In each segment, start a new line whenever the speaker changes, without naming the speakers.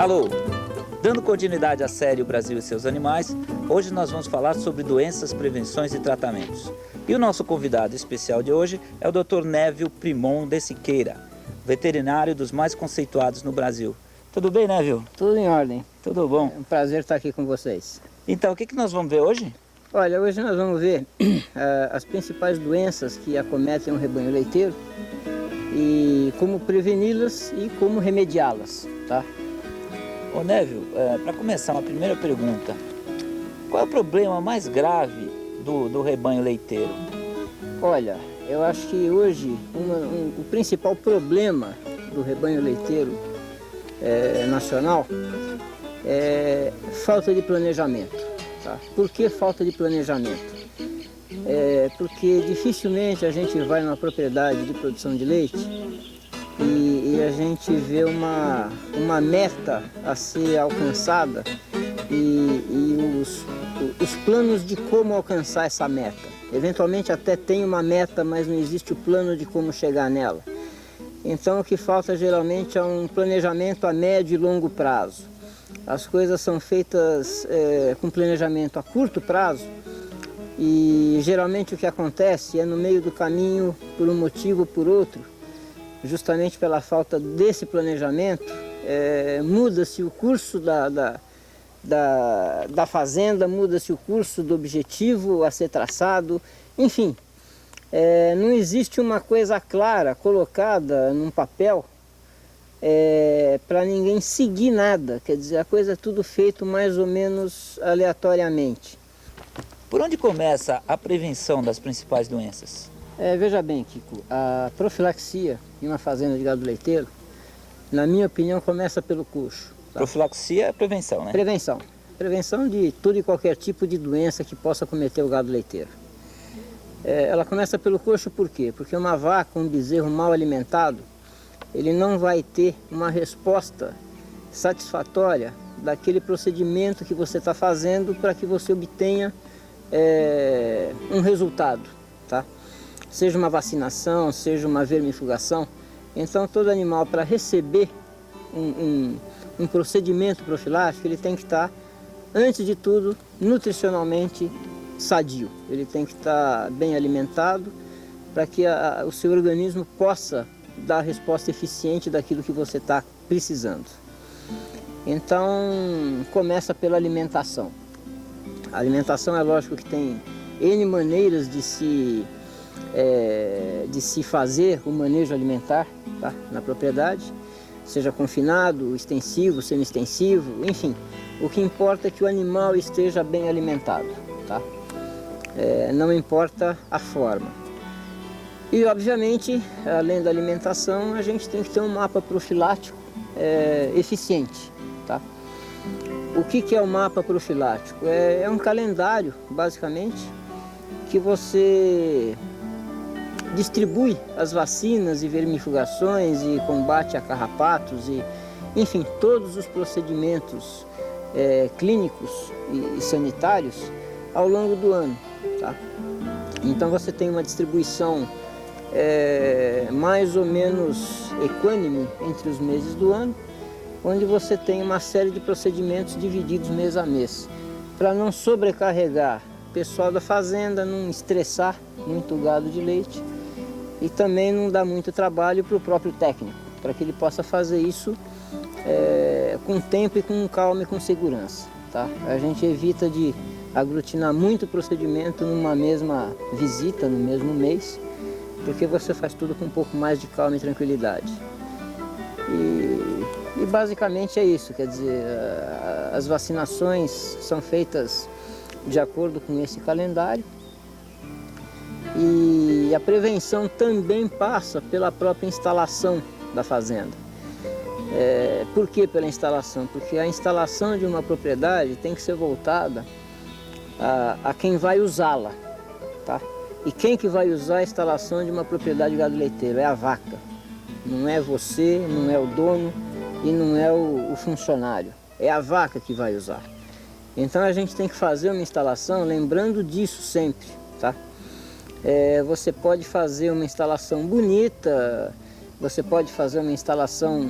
Alô, dando continuidade à série O Brasil e seus animais, hoje nós vamos falar sobre doenças, prevenções e tratamentos. E o nosso convidado especial de hoje é o Dr. Névio Primon de Siqueira, veterinário dos mais conceituados no Brasil. Tudo bem, Névio?
Tudo em ordem.
Tudo bom?
É um prazer estar aqui com vocês.
Então, o que nós vamos ver hoje?
Olha, hoje nós vamos ver as principais doenças que acometem o rebanho leiteiro e como preveni-las e como remediá-las, tá?
Ô Névio, para começar, uma primeira pergunta. Qual é o problema mais grave do rebanho leiteiro?
Olha, eu acho que hoje o principal problema do rebanho leiteiro nacional é falta de planejamento. Tá? Por que falta de planejamento? Porque dificilmente a gente vai numa propriedade de produção de leite e a gente vê uma meta a ser alcançada e os planos de como alcançar essa meta. Eventualmente até tem uma meta, mas não existe o plano de como chegar nela. Então o que falta geralmente é um planejamento a médio e longo prazo. As coisas são feitas com planejamento a curto prazo e geralmente o que acontece é no meio do caminho, por um motivo ou por outro, justamente pela falta desse planejamento, muda-se o curso da fazenda, muda-se o curso do objetivo a ser traçado, enfim. Não existe uma coisa clara colocada num papel para ninguém seguir nada, quer dizer, a coisa é tudo feito mais ou menos aleatoriamente.
Por onde começa a prevenção das principais doenças?
Veja bem, Kiko, a profilaxia em uma fazenda de gado leiteiro, na minha opinião, começa pelo coxo. Tá?
Profilaxia é prevenção, né?
Prevenção. Prevenção de todo e qualquer tipo de doença que possa cometer o gado leiteiro. Ela começa pelo coxo por quê? Porque uma vaca, um bezerro mal alimentado, ele não vai ter uma resposta satisfatória daquele procedimento que você está fazendo para que você obtenha um resultado, tá? Seja uma vacinação, seja uma vermifugação. Então todo animal, para receber um procedimento profilático, ele tem que estar, antes de tudo, nutricionalmente sadio. Ele tem que estar bem alimentado para que o seu organismo possa dar a resposta eficiente daquilo que você está precisando. Então, começa pela alimentação. A alimentação é lógico que tem N maneiras de se fazer o manejo alimentar, tá, na propriedade, seja confinado, extensivo, semi-extensivo, enfim. O que importa é que o animal esteja bem alimentado, tá? Não importa a forma. E, obviamente, além da alimentação, a gente tem que ter um mapa profilático eficiente, tá? O que é o mapa profilático? É um calendário, basicamente, que você distribui as vacinas e vermifugações e combate a carrapatos e, enfim, todos os procedimentos clínicos e sanitários ao longo do ano, tá? Então você tem uma distribuição mais ou menos equânime entre os meses do ano, onde você tem uma série de procedimentos divididos mês a mês, para não sobrecarregar o pessoal da fazenda, não estressar muito o gado de leite e também não dar muito trabalho para o próprio técnico, para que ele possa fazer isso com tempo e com calma e com segurança, tá? A gente evita de aglutinar muito procedimento numa mesma visita, no mesmo mês, porque você faz tudo com um pouco mais de calma e tranquilidade. E basicamente é isso, quer dizer, as vacinações são feitas de acordo com esse calendário e a prevenção também passa pela própria instalação da fazenda. Por que pela instalação? Porque a instalação de uma propriedade tem que ser voltada a quem vai usá-la, tá? E quem que vai usar a instalação de uma propriedade de gado leiteiro? É a vaca. Não é você, não é o dono e não é o funcionário. É a vaca que vai usar. Então a gente tem que fazer uma instalação lembrando disso sempre, tá? Você pode fazer uma instalação bonita, você pode fazer uma instalação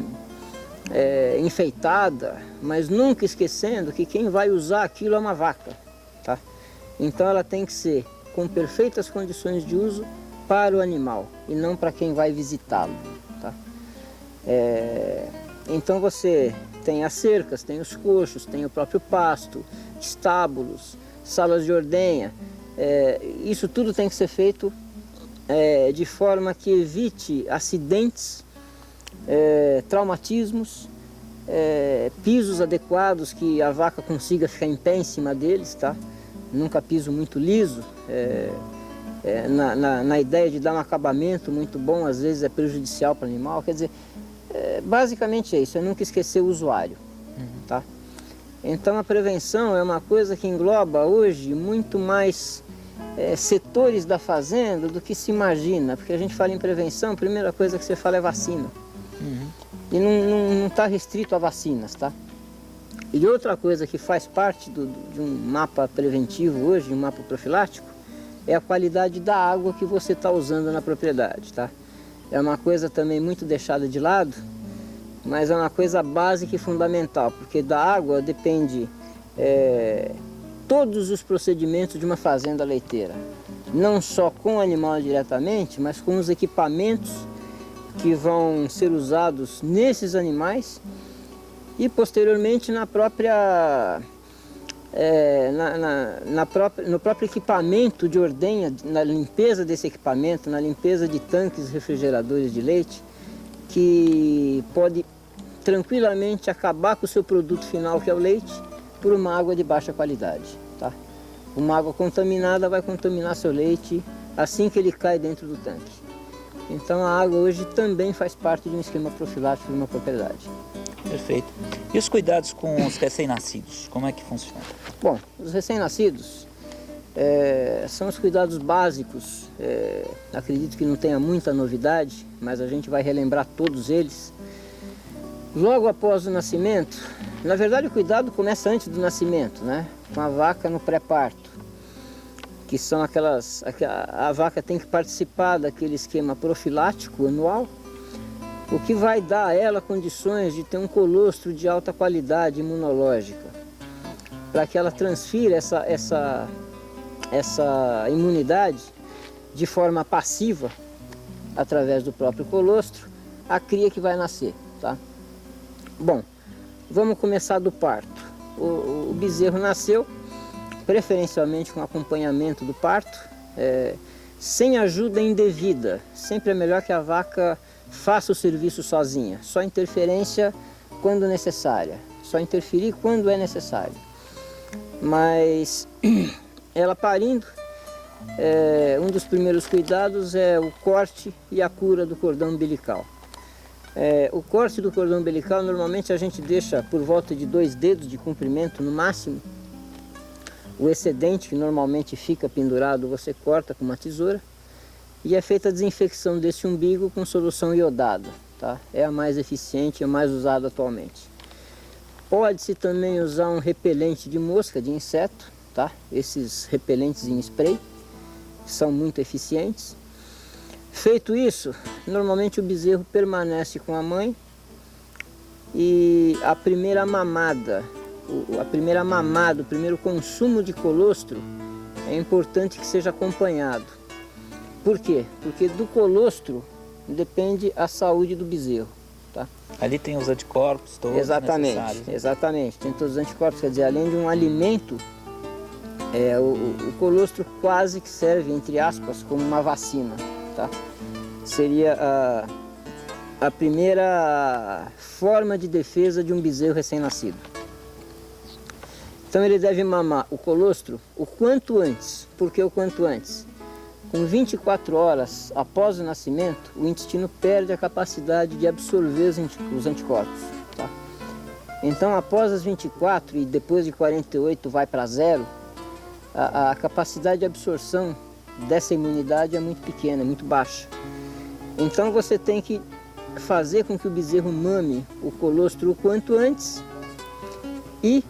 enfeitada, mas nunca esquecendo que quem vai usar aquilo é uma vaca, tá? Então ela tem que ser com perfeitas condições de uso para o animal e não para quem vai visitá-lo, tá? Então você tem as cercas, tem os coxos, tem o próprio pasto, estábulos, salas de ordenha. Isso tudo tem que ser feito de forma que evite acidentes, traumatismos, pisos adequados que a vaca consiga ficar em pé em cima deles, tá? Nunca piso muito liso, na ideia de dar um acabamento muito bom, às vezes é prejudicial para o animal. Quer dizer, basicamente é isso, é nunca esquecer o usuário, tá? Então a prevenção é uma coisa que engloba hoje muito mais setores da fazenda do que se imagina, porque a gente fala em prevenção, a primeira coisa que você fala é vacina. E não está restrito a vacinas, tá? E outra coisa que faz parte de um mapa preventivo hoje, um mapa profilático, é a qualidade da água que você está usando na propriedade, tá? É uma coisa também muito deixada de lado, mas é uma coisa básica e fundamental, porque da água depende todos os procedimentos de uma fazenda leiteira. Não só com o animal diretamente, mas com os equipamentos que vão ser usados nesses animais e posteriormente no próprio equipamento de ordenha, na limpeza desse equipamento, na limpeza de tanques refrigeradores de leite, que pode tranquilamente acabar com o seu produto final, que é o leite, por uma água de baixa qualidade, tá? Uma água contaminada vai contaminar seu leite assim que ele cai dentro do tanque. Então a água hoje também faz parte de um esquema profilático de uma propriedade.
Perfeito. E os cuidados com os recém-nascidos, como é que funciona?
Bom, os recém-nascidos são os cuidados básicos. Acredito que não tenha muita novidade, mas a gente vai relembrar todos eles. Logo após o nascimento, na verdade o cuidado começa antes do nascimento, né? Com a vaca no pré-parto, que são a vaca tem que participar daquele esquema profilático anual, o que vai dar a ela condições de ter um colostro de alta qualidade imunológica, para que ela transfira essa imunidade de forma passiva, através do próprio colostro, à cria que vai nascer, tá? Bom, vamos começar do parto. O bezerro nasceu, preferencialmente com acompanhamento do parto, sem ajuda indevida. Sempre é melhor que a vaca faça o serviço sozinha, só interferência quando necessária, só interferir quando é necessário. Mas ela parindo, um dos primeiros cuidados é o corte e a cura do cordão umbilical. O corte do cordão umbilical normalmente a gente deixa por volta de 2 dedos de comprimento no máximo. O excedente, que normalmente fica pendurado, você corta com uma tesoura e é feita a desinfecção desse umbigo com solução iodada, tá? É a mais eficiente, é a mais usada atualmente. Pode-se também usar um repelente de mosca, de inseto, tá? Esses repelentes em spray são muito eficientes. Feito isso, normalmente o bezerro permanece com a mãe e a primeira mamada, o primeiro consumo de colostro é importante que seja acompanhado. Por quê? Porque do colostro depende a saúde do bezerro, tá? Ali tem os anticorpos todos necessários. Exatamente, tem todos os anticorpos, quer dizer, além de um alimento, o colostro quase que serve, entre aspas, como uma vacina, tá? Seria a primeira forma de defesa de um bezerro recém-nascido. Então ele deve mamar o colostro o quanto antes. Por que o quanto antes? Com 24 horas após o nascimento, o intestino perde a capacidade de absorver os anticorpos, tá? Então após as 24 e depois de 48 vai para 0, a capacidade de absorção dessa imunidade é muito pequena, é muito baixa. Então você tem que fazer com que o bezerro mame o colostro o quanto antes e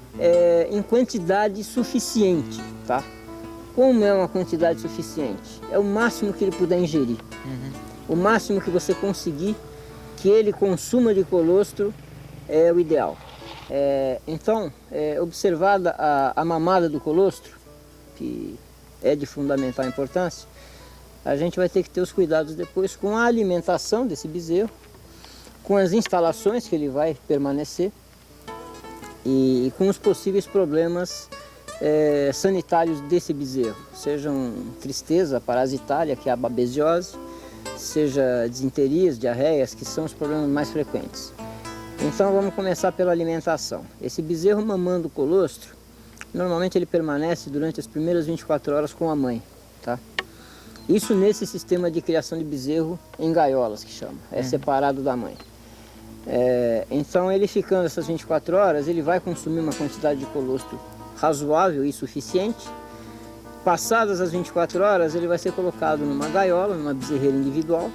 em quantidade suficiente, tá? Como é uma quantidade suficiente? É o máximo que ele puder ingerir. O máximo que você conseguir que ele consuma de colostro é o ideal. Então, observada a mamada do colostro, que é de fundamental importância, a gente vai ter que ter os cuidados depois com a alimentação desse bezerro, com as instalações que ele vai permanecer e com os possíveis problemas sanitários desse bezerro, sejam tristeza parasitária, que é a babesiose, seja disenterias, diarreias, que são os problemas mais frequentes. Então vamos começar pela alimentação. Esse bezerro mamando colostro, normalmente ele permanece durante as primeiras 24 horas com a mãe, tá? Isso nesse sistema de criação de bezerro em gaiolas, que chama, separado da mãe. Então ele ficando essas 24 horas, ele vai consumir uma quantidade de colostro razoável e suficiente. Passadas as 24 horas, ele vai ser colocado numa gaiola, numa bezerreira individual,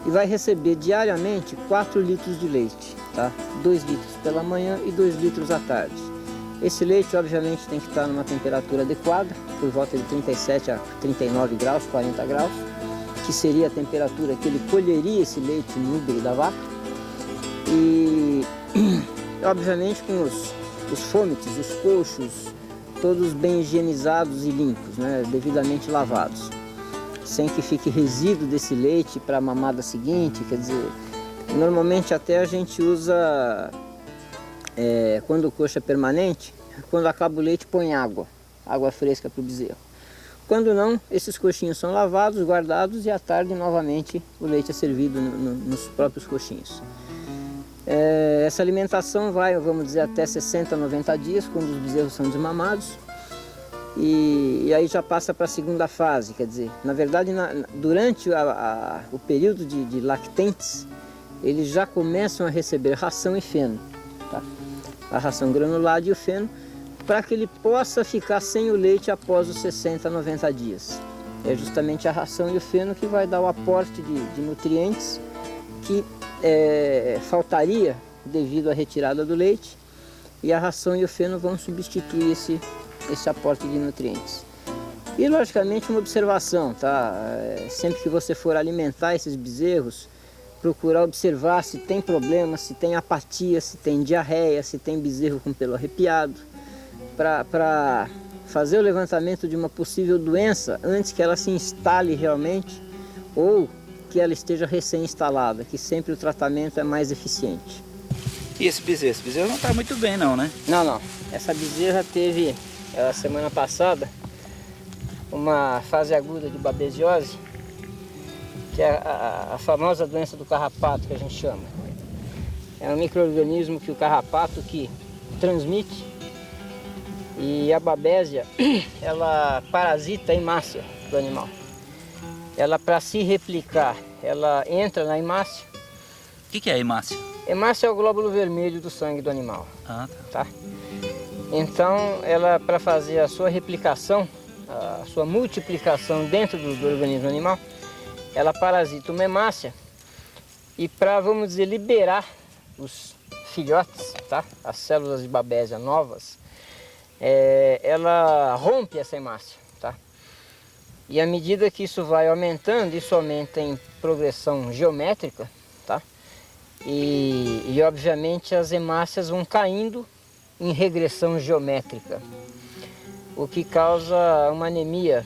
e vai receber diariamente 4 litros de leite, tá? 2 litros pela manhã e 2 litros à tarde. Esse leite, obviamente, tem que estar numa temperatura adequada, por volta de 37 a 39 graus, 40 graus, que seria a temperatura que ele colheria esse leite no útero da vaca. E, obviamente, com os fômites, os coxos, todos bem higienizados e limpos, né? Devidamente lavados, sem que fique resíduo desse leite para a mamada seguinte. Quer dizer, normalmente até a gente usa, quando o coxo é permanente, quando acaba o leite põe água fresca para o bezerro. Quando não, esses coxinhos são lavados, guardados e à tarde novamente o leite é servido nos próprios coxinhos. Essa alimentação vai, vamos dizer, até 60 a 90 dias, quando os bezerros são desmamados. E aí já passa para a segunda fase, quer dizer, na verdade, durante o período de lactentes, eles já começam a receber ração e feno, tá? A ração granulada e o feno, para que ele possa ficar sem o leite após os 60 a 90 dias. É justamente a ração e o feno que vai dar o aporte de nutrientes que faltaria devido à retirada do leite, e a ração e o feno vão substituir esse aporte de nutrientes. E logicamente uma observação, tá? Sempre que você for alimentar esses bezerros, procurar observar se tem problema, se tem apatia, se tem diarreia, se tem bezerro com pelo arrepiado, para fazer o levantamento de uma possível doença antes que ela se instale realmente ou que ela esteja recém-instalada, que sempre o tratamento é mais eficiente.
E esse bezerro não está muito bem não, né?
Não. Essa bezerra teve, semana passada, uma fase aguda de babesiose, que é a famosa doença do carrapato, que a gente chama. É um micro-organismo que o carrapato que transmite, e a babésia, ela parasita a hemácia do animal. Ela, para se replicar, ela entra na hemácia.
O que é a hemácia?
Hemácia é o glóbulo vermelho do sangue do animal.
Ah,
tá. Então, ela, para fazer a sua replicação, a sua multiplicação dentro do organismo animal, ela parasita uma hemácia, e para, vamos dizer, liberar os filhotes, tá? As células de babésia novas, ela rompe essa hemácia, tá? E à medida que isso vai aumentando, isso aumenta em progressão geométrica, tá? E obviamente as hemácias vão caindo em regressão geométrica, o que causa uma anemia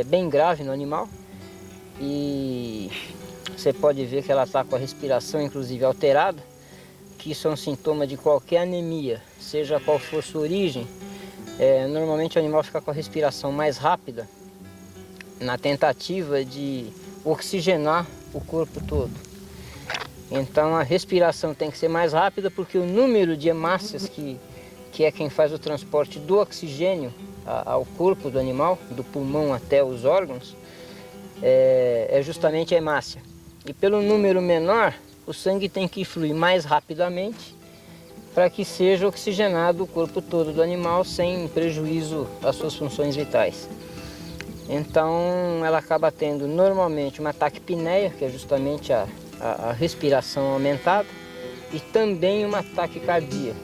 bem grave no animal. E você pode ver que ela está com a respiração inclusive alterada, que isso é um sintoma de qualquer anemia, seja qual for sua origem. Normalmente o animal fica com a respiração mais rápida, na tentativa de oxigenar o corpo todo. Então a respiração tem que ser mais rápida, porque o número de hemácias, que é quem faz o transporte do oxigênio ao corpo do animal, do pulmão até os órgãos, é justamente a hemácia. E pelo número menor, o sangue tem que fluir mais rapidamente para que seja oxigenado o corpo todo do animal sem prejuízo às suas funções vitais. Então ela acaba tendo normalmente uma taquipneia, que é justamente a respiração aumentada, e também uma taquicardia,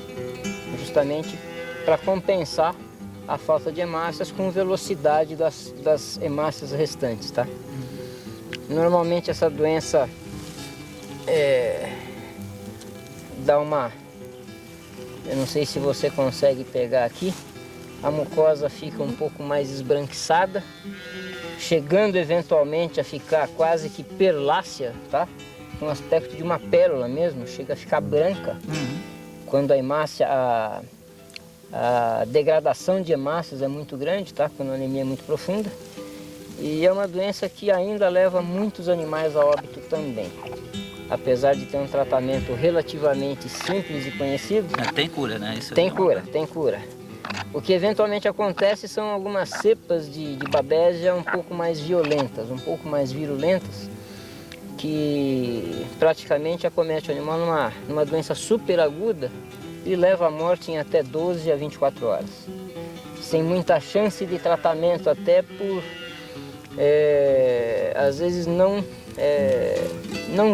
justamente para compensar a falta de hemácias com velocidade das hemácias restantes, tá? Normalmente essa doença dá uma eu não sei se você consegue pegar aqui, a mucosa fica um pouco mais esbranquiçada, chegando eventualmente a ficar quase que perlácea, tá? Com o aspecto de uma pérola mesmo, chega a ficar branca. Quando a hemácia, a degradação de hemácias é muito grande, tá? Quando a anemia é muito profunda. E é uma doença que ainda leva muitos animais a óbito também. Apesar de ter um tratamento relativamente simples e conhecido.
Tem cura, né? Isso
tem cura, tem cura. O que eventualmente acontece são algumas cepas de babésia um pouco mais violentas, um pouco mais virulentas, que praticamente acomete o animal numa doença super aguda e leva à morte em até 12 a 24 horas. Sem muita chance de tratamento, até por, às vezes, não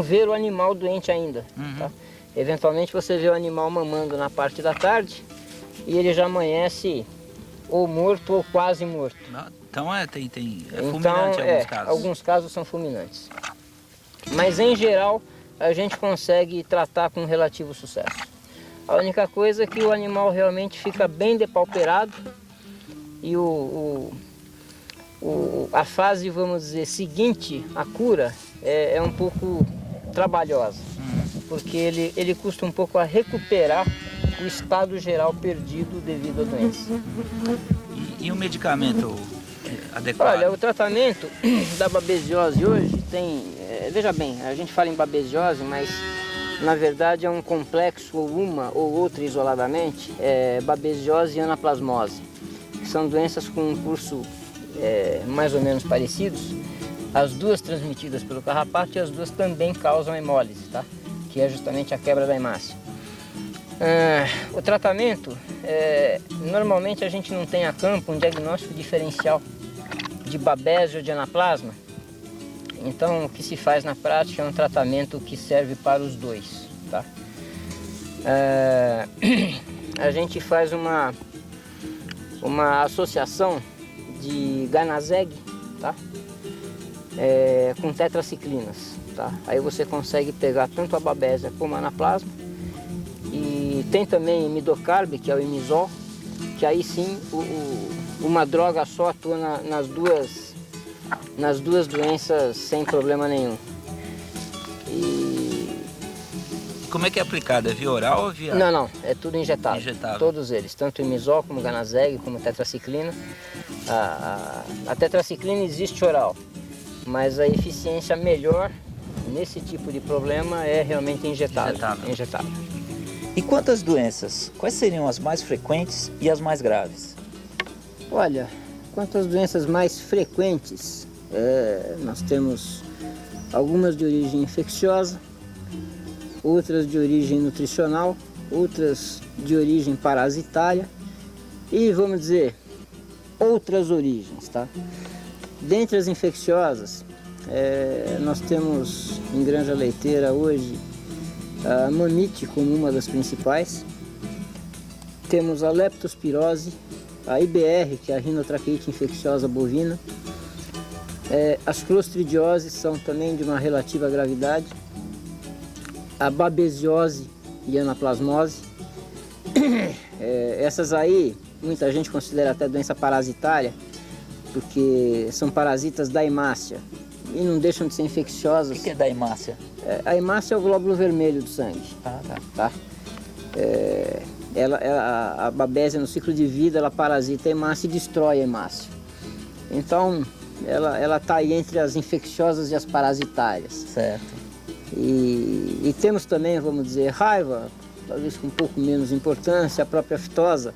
ver o animal doente ainda. Tá? Eventualmente você vê o animal mamando na parte da tarde e ele já amanhece ou morto ou quase morto.
Então é fulminante em alguns casos.
Alguns casos são fulminantes. Mas em geral a gente consegue tratar com relativo sucesso. A única coisa é que o animal realmente fica bem depauperado e a fase, vamos dizer, seguinte à cura é um pouco trabalhosa, porque ele custa um pouco a recuperar o estado geral perdido devido à doença.
E o medicamento adequado?
Olha, o tratamento da babesiose hoje tem... veja bem, a gente fala em babesiose, mas na verdade é um complexo, ou uma ou outra isoladamente, babesiose e anaplasmose, que são doenças com um curso mais ou menos parecidos, as duas transmitidas pelo carrapato e as duas também causam hemólise, tá? Que é justamente a quebra da hemácia. O tratamento, normalmente a gente não tem a campo um diagnóstico diferencial de babésio ou de anaplasma. Então o que se faz na prática é um tratamento que serve para os dois, tá? A gente faz uma associação de ganazeg, tá? Com tetraciclinas, tá? Aí você consegue pegar tanto a babésia como a anaplasma. E tem também imidocarb, que é o imisol, que aí sim uma droga só atua nas duas doenças sem problema nenhum. E
como é que é aplicado? É via oral ou via...
Não, é tudo injetável.
Injetável.
Todos eles, tanto o imisol como o ganazeg, como a tetraciclina. A tetraciclina existe oral, mas a eficiência melhor nesse tipo de problema é realmente injetável.
E quantas doenças? Quais seriam as mais frequentes e as mais graves?
Olha, quanto às doenças mais frequentes, nós temos algumas de origem infecciosa, outras de origem nutricional, outras de origem parasitária e, vamos dizer, outras origens, tá? Dentre as infecciosas, nós temos em granja leiteira hoje a mamite como uma das principais. Temos a leptospirose, a IBR, que é a rinotraqueite infecciosa bovina. As clostridioses são também de uma relativa gravidade. A babesiose e anaplasmose. Essas aí, muita gente considera até doença parasitária, porque são parasitas da hemácia e não deixam de ser infecciosas.
O que é da hemácia?
A hemácia é o glóbulo vermelho do sangue. Tá? A babésia, no ciclo de vida, ela parasita a hemácia e destrói a hemácia. Então, ela está aí entre as infecciosas e as parasitárias.
Certo.
E temos também, vamos dizer, raiva, talvez com um pouco menos importância, a própria fitosa.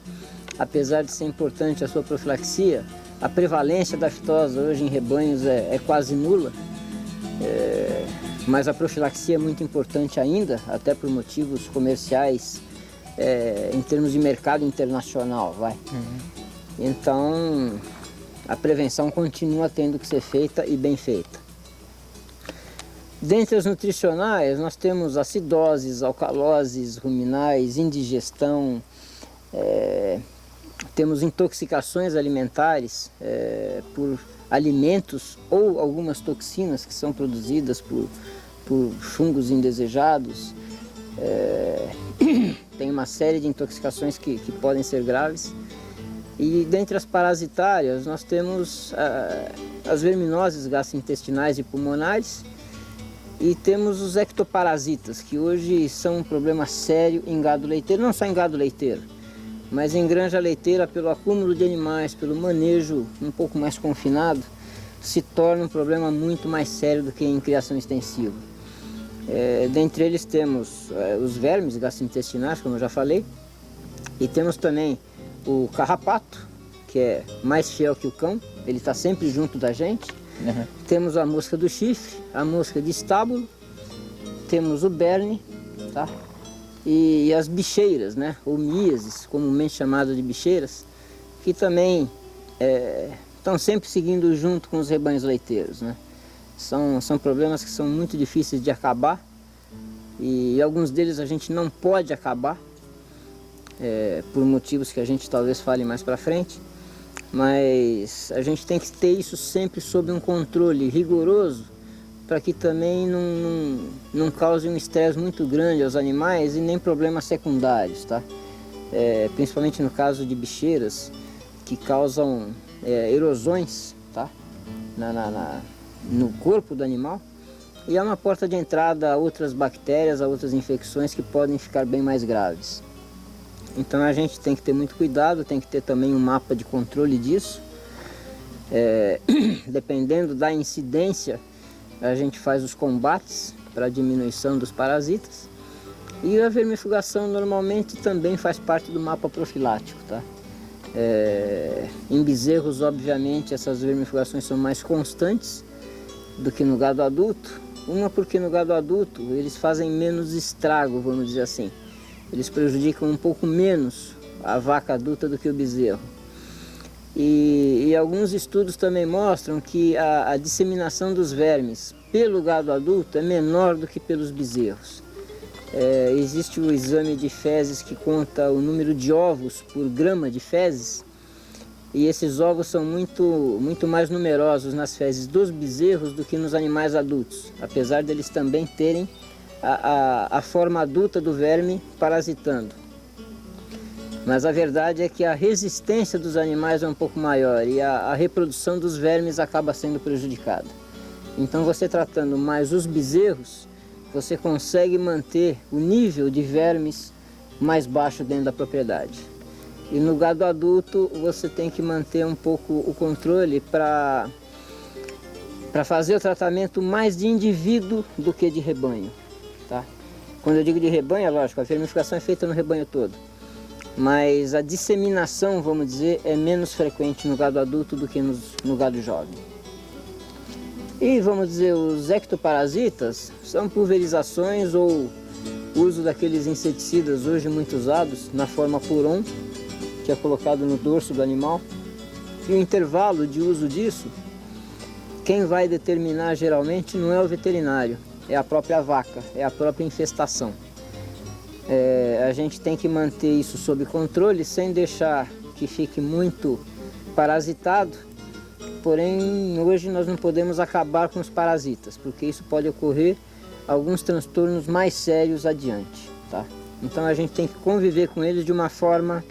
Apesar de ser importante a sua profilaxia, a prevalência da fitosa hoje em rebanhos é quase nula. Mas a profilaxia é muito importante ainda, até por motivos comerciais, em termos de mercado internacional, vai. Então, a prevenção continua tendo que ser feita e bem feita. Dentre as nutricionais, nós temos acidoses, alcaloses ruminais, indigestão, temos intoxicações alimentares por alimentos ou algumas toxinas que são produzidas por fungos indesejados. Tem uma série de intoxicações que podem ser graves. E dentre as parasitárias, nós temos as verminoses gastrointestinais e pulmonares e temos os ectoparasitas, que hoje são um problema sério em gado leiteiro, não só em gado leiteiro, mas em granja leiteira, pelo acúmulo de animais, pelo manejo um pouco mais confinado, se torna um problema muito mais sério do que em criação extensiva. Dentre eles temos os vermes gastrointestinais, como eu já falei, e temos também o carrapato, que é mais fiel que o cão, ele está sempre junto da gente. Uhum. Temos a mosca do chifre, a mosca de estábulo, temos o berne, tá? E as bicheiras, né? Ou míases, comumente chamadas de bicheiras, que também estão sempre seguindo junto com os rebanhos leiteiros, né? São problemas que são muito difíceis de acabar e alguns deles a gente não pode acabar, por motivos que a gente talvez fale mais para frente, mas a gente tem que ter isso sempre sob um controle rigoroso para que também não cause um estresse muito grande aos animais e nem problemas secundários, tá? Principalmente no caso de bicheiras que causam erosões, tá? No corpo do animal, e é uma porta de entrada a outras bactérias, a outras infecções que podem ficar bem mais graves. Então a gente tem que ter muito cuidado, tem que ter também um mapa de controle disso. Dependendo da incidência, a gente faz os combates para a diminuição dos parasitas. E a vermifugação normalmente também faz parte do mapa profilático, tá? Em bezerros, obviamente, essas vermifugações são mais constantes do que no gado adulto. Uma porque no gado adulto eles fazem menos estrago, vamos dizer assim. Eles prejudicam um pouco menos a vaca adulta do que o bezerro. E alguns estudos também mostram que a disseminação dos vermes pelo gado adulto é menor do que pelos bezerros. Existe o exame de fezes que conta o número de ovos por grama de fezes, e esses ovos são muito mais numerosos nas fezes dos bezerros do que nos animais adultos, apesar deles também terem a forma adulta do verme parasitando. Mas a verdade é que a resistência dos animais é um pouco maior e a reprodução dos vermes acaba sendo prejudicada. Então você tratando mais os bezerros, você consegue manter o nível de vermes mais baixo dentro da propriedade. E no gado adulto você tem que manter um pouco o controle para fazer o tratamento mais de indivíduo do que de rebanho. Tá? Quando eu digo de rebanho, é lógico, a vermifugação é feita no rebanho todo. Mas a disseminação, vamos dizer, é menos frequente no gado adulto do que no gado jovem. E vamos dizer, os ectoparasitas são pulverizações ou uso daqueles inseticidas hoje muito usados na forma Puron, que é colocado no dorso do animal. E o intervalo de uso disso, quem vai determinar geralmente não é o veterinário, é a própria vaca, é a própria infestação. A gente tem que manter isso sob controle sem deixar que fique muito parasitado, porém hoje nós não podemos acabar com os parasitas, porque isso pode ocorrer alguns transtornos mais sérios adiante, tá? Então a gente tem que conviver com eles de uma forma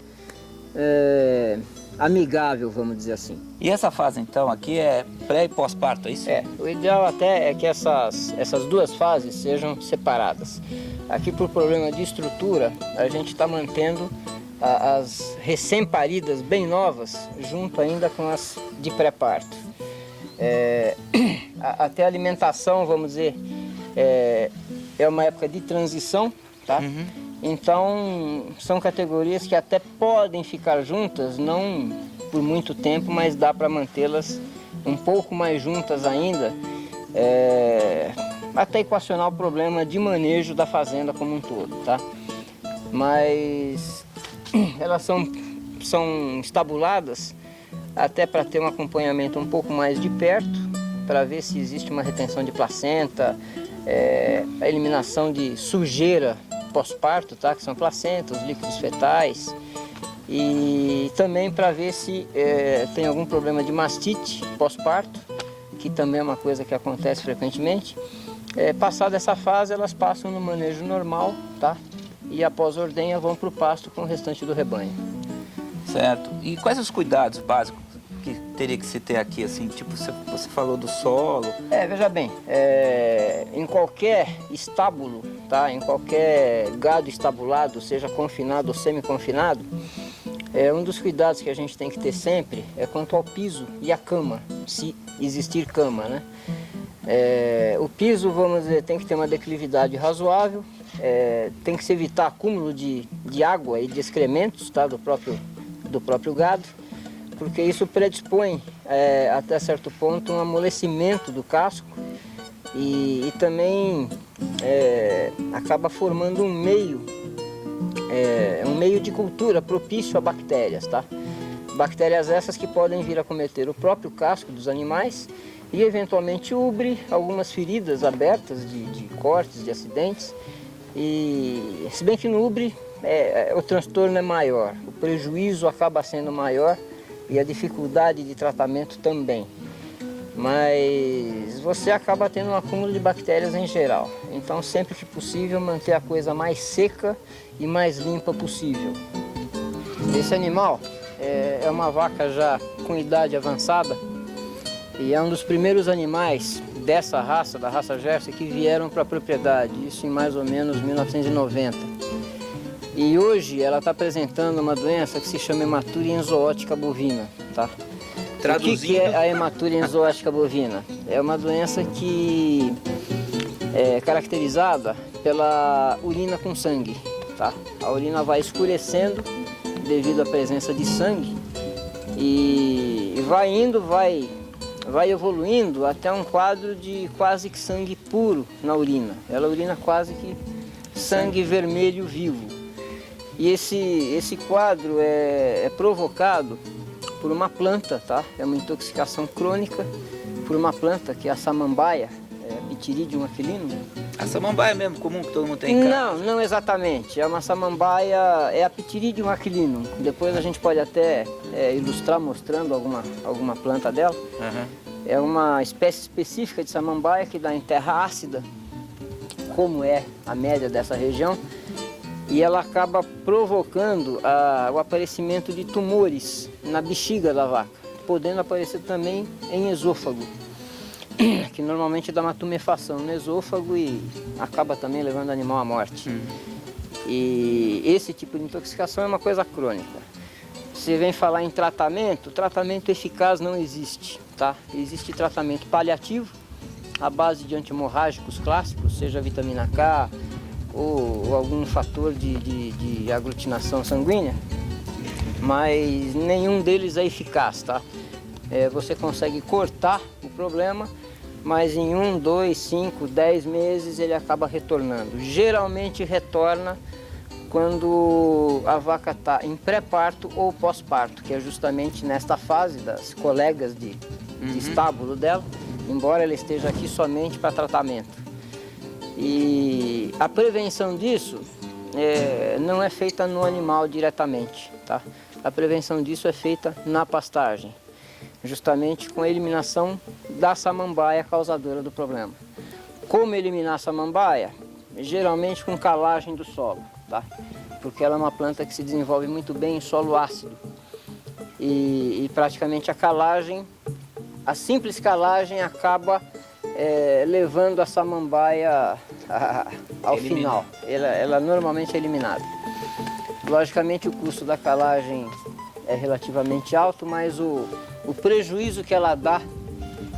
amigável, vamos dizer assim.
E essa fase então aqui é pré e pós-parto, é isso?
O ideal até é que essas duas fases sejam separadas. Aqui por problema de estrutura, a gente está mantendo as recém-paridas bem novas junto ainda com as de pré-parto. Até a alimentação, vamos dizer, é uma época de transição, tá? Uhum. Então são categorias que até podem ficar juntas, não por muito tempo, mas dá para mantê-las um pouco mais juntas ainda, até equacionar o problema de manejo da fazenda como um todo, tá? Mas elas são estabuladas até para ter um acompanhamento um pouco mais de perto, para ver se existe uma retenção de placenta, a eliminação de sujeira pós-parto, tá? Que são placentas, líquidos fetais, e também para ver se tem algum problema de mastite pós-parto, que também é uma coisa que acontece frequentemente, Passada essa fase, elas passam no manejo normal, tá? E após a ordenha vão para o pasto com o restante do rebanho.
Certo. E quais os cuidados básicos que teria que se ter aqui, assim, tipo, você falou do solo?
Veja bem, em qualquer estábulo, tá? Em qualquer gado estabulado, seja confinado ou semi-confinado, um dos cuidados que a gente tem que ter sempre é quanto ao piso e a cama, se existir cama, né? O piso, vamos dizer, tem que ter uma declividade razoável, tem que se evitar acúmulo de água e de excrementos, tá? do próprio gado, porque isso predispõe até certo ponto um amolecimento do casco e também acaba formando um meio de cultura propício a bactérias, tá? Bactérias essas que podem vir a cometer o próprio casco dos animais e eventualmente ubre, algumas feridas abertas de cortes, de acidentes. E se bem que no ubre o transtorno é maior, o prejuízo acaba sendo maior e a dificuldade de tratamento também. Mas você acaba tendo um acúmulo de bactérias em geral. Então, sempre que possível, manter a coisa mais seca e mais limpa possível. Esse animal é uma vaca já com idade avançada e é um dos primeiros animais dessa raça, da raça Jersey, que vieram para a propriedade, isso em mais ou menos 1990. E hoje ela está apresentando uma doença que se chama hematuria enzootica bovina, tá?
Traduzindo...
O que é a hematuria enzootica bovina? É uma doença que é caracterizada pela urina com sangue, tá? A urina vai escurecendo devido à presença de sangue e vai evoluindo até um quadro de quase que sangue puro na urina. Ela urina quase que sangue vermelho vivo. E esse quadro é provocado por uma planta, tá? É uma intoxicação crônica por uma planta que é a samambaia, Ptyridium aquilinum.
A samambaia mesmo, comum, que todo mundo tem em casa?
Não exatamente. É uma samambaia, é a Ptyridium aquilinum. Depois a gente pode até ilustrar mostrando alguma planta dela.
Uhum.
É uma espécie específica de samambaia que dá em terra ácida, como é a média dessa região, e ela acaba provocando o aparecimento de tumores na bexiga da vaca, podendo aparecer também em esôfago, que normalmente dá uma tumefação no esôfago e acaba também levando o animal à morte. E esse tipo de intoxicação é uma coisa crônica. Você vem falar em tratamento eficaz não existe, tá? Existe tratamento paliativo, à base de antihemorrágicos clássicos, seja vitamina K ou algum fator de aglutinação sanguínea, mas nenhum deles é eficaz, tá? Você consegue cortar o problema, mas em 1, 2, 5, 10 meses ele acaba retornando. Geralmente retorna quando a vaca está em pré-parto ou pós-parto, que é justamente nesta fase das colegas de estábulo dela, embora ela esteja aqui somente para tratamento. E a prevenção disso não é feita no animal diretamente, tá? A prevenção disso é feita na pastagem, justamente com a eliminação da samambaia causadora do problema. Como eliminar a samambaia? Geralmente com calagem do solo, tá? Porque ela é uma planta que se desenvolve muito bem em solo ácido. E praticamente a simples calagem acaba levando a samambaia ao final. Ela normalmente é eliminada. Logicamente o custo da calagem é relativamente alto, mas o prejuízo que ela dá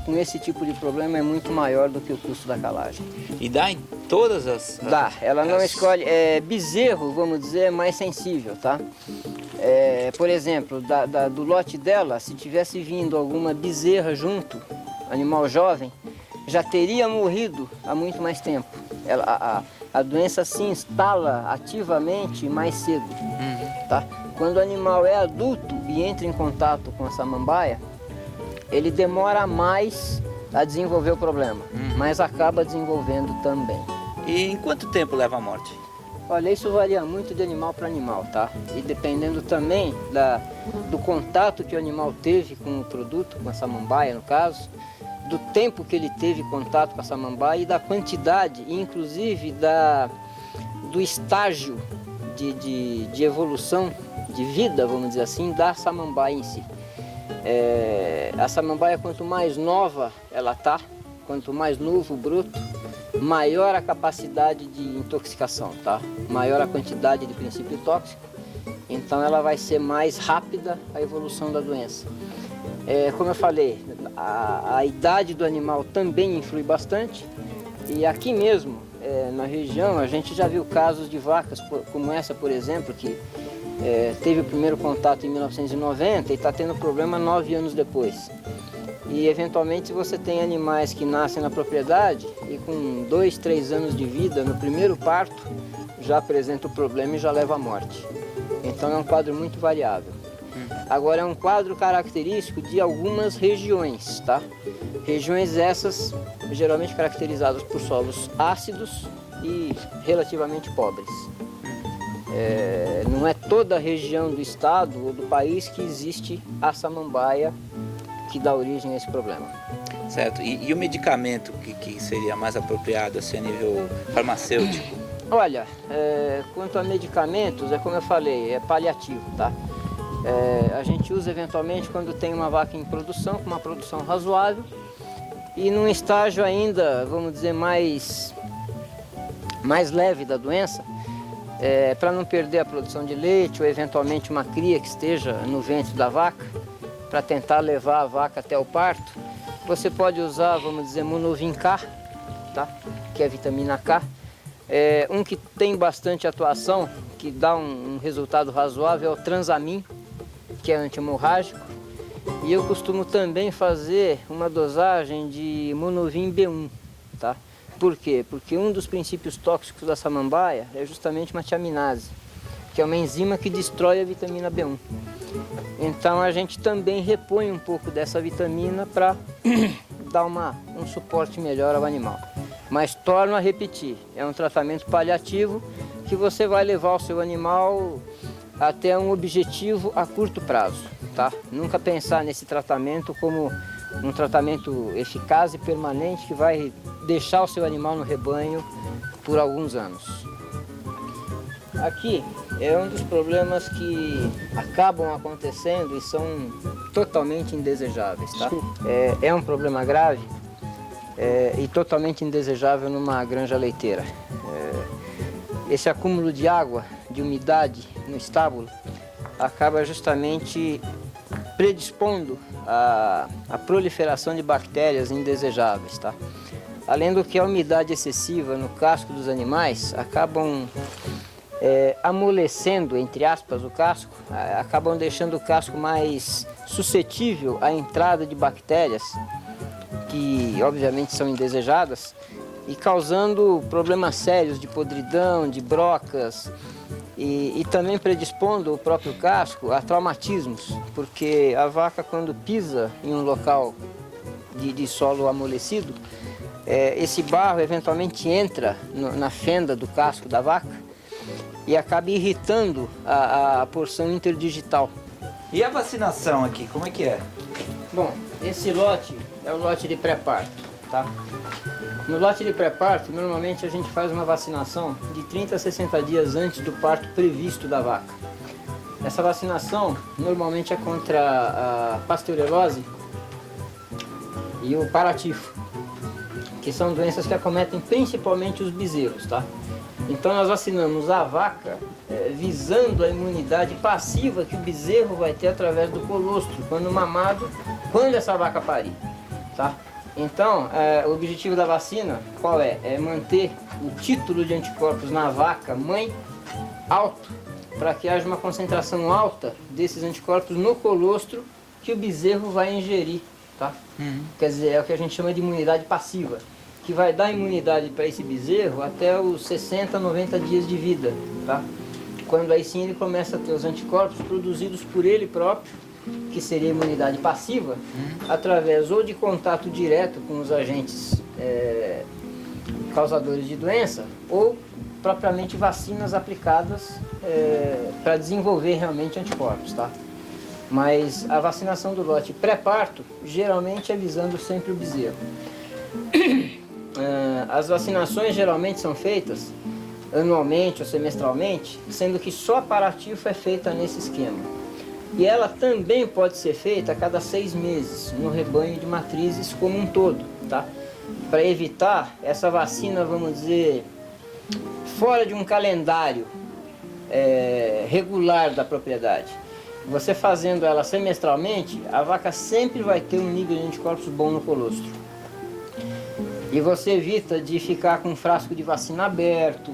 com esse tipo de problema é muito maior do que o custo da calagem.
E dá em todas as...
Dá, ela não escolhe... bezerro, vamos dizer, é mais sensível, tá? Por exemplo, do lote dela, se tivesse vindo alguma bezerra junto, animal jovem, já teria morrido há muito mais tempo. A doença se instala ativamente mais cedo, tá? Quando o animal é adulto e entra em contato com a samambaia, ele demora mais a desenvolver o problema, mas acaba desenvolvendo também.
E em quanto tempo leva à morte?
Olha, isso varia muito de animal para animal, tá? E dependendo também do contato que o animal teve com o produto, com a samambaia no caso, do tempo que ele teve contato com a samambaia e da quantidade, inclusive do estágio de evolução, de vida, vamos dizer assim, da samambaia em si. A samambaia, quanto mais nova ela está, quanto mais novo o broto, maior a capacidade de intoxicação, tá? Maior a quantidade de princípio tóxico, então ela vai ser mais rápida a evolução da doença. Como eu falei, a idade do animal também influi bastante, e aqui mesmo, na região, a gente já viu casos de vacas como essa, por exemplo, que teve o primeiro contato em 1990 e está tendo problema 9 anos depois. E eventualmente você tem animais que nascem na propriedade e com 2, 3 anos de vida, no primeiro parto, já apresenta o problema e já leva à morte. Então é um quadro muito variável. Agora é um quadro característico de algumas regiões, tá? Regiões essas geralmente caracterizadas por solos ácidos e relativamente pobres. Não é toda a região do estado ou do país que existe a samambaia que dá origem a esse problema.
Certo. E o medicamento que seria mais apropriado assim, a nível farmacêutico?
Olha, quanto a medicamentos, como eu falei, é paliativo, tá? A gente usa eventualmente quando tem uma vaca em produção, com uma produção razoável, e num estágio ainda, vamos dizer, mais leve da doença, para não perder a produção de leite ou eventualmente uma cria que esteja no ventre da vaca, para tentar levar a vaca até o parto, você pode usar, vamos dizer, Monovin K, tá? Que é vitamina K. Um que tem bastante atuação, que dá um resultado razoável, é o Transamin, que é anti-hemorrágico. E eu costumo também fazer uma dosagem de Monovin B1, tá? Por quê? Porque um dos princípios tóxicos da samambaia é justamente uma tiaminase, que é uma enzima que destrói a vitamina B1. Então a gente também repõe um pouco dessa vitamina para dar um suporte melhor ao animal. Mas torno a repetir, é um tratamento paliativo que você vai levar o seu animal até um objetivo a curto prazo, tá? Nunca pensar nesse tratamento como um tratamento eficaz e permanente que vai deixar o seu animal no rebanho por alguns anos. Aqui é um dos problemas que acabam acontecendo e são totalmente indesejáveis, tá? É um problema grave e totalmente indesejável numa granja leiteira. Esse acúmulo de água, de umidade no estábulo, acaba justamente predispondo a proliferação de bactérias indesejáveis, tá? Além do que a umidade excessiva no casco dos animais acabam amolecendo, entre aspas, o casco, acabam deixando o casco mais suscetível à entrada de bactérias, que obviamente são indesejadas, e causando problemas sérios de podridão, de brocas, e também predispondo o próprio casco a traumatismos, porque a vaca, quando pisa em um local de solo amolecido, esse barro eventualmente entra na fenda do casco da vaca e acaba irritando a porção interdigital.
E a vacinação aqui, como é que é?
Bom, esse lote é o lote de pré-parto, tá? No lote de pré-parto, normalmente a gente faz uma vacinação de 30 a 60 dias antes do parto previsto da vaca. Essa vacinação normalmente é contra a pasteurelose e o paratifo, que são doenças que acometem principalmente os bezerros, tá? Então nós vacinamos a vaca visando a imunidade passiva que o bezerro vai ter através do colostro, quando mamado, quando essa vaca parir, tá? Então, o objetivo da vacina, qual é? É manter o título de anticorpos na vaca mãe alto, para que haja uma concentração alta desses anticorpos no colostro que o bezerro vai ingerir, tá? Quer dizer, é o que a gente chama de imunidade passiva, que vai dar imunidade para esse bezerro até os 60, 90 dias de vida, tá? Quando aí sim ele começa a ter os anticorpos produzidos por ele próprio, que seria a imunidade passiva, através ou de contato direto com os agentes causadores de doença, ou propriamente vacinas aplicadas para desenvolver realmente anticorpos, tá? Mas a vacinação do lote pré-parto, geralmente é visando sempre o bezerro. As vacinações geralmente são feitas anualmente ou semestralmente, sendo que só a Paratifo é feita nesse esquema. E ela também pode ser feita a cada 6 meses, no rebanho de matrizes como um todo, tá? Para evitar essa vacina, vamos dizer, fora de um calendário regular da propriedade. Você fazendo ela semestralmente, a vaca sempre vai ter um nível de anticorpos bom no colostro. E você evita de ficar com um frasco de vacina aberto,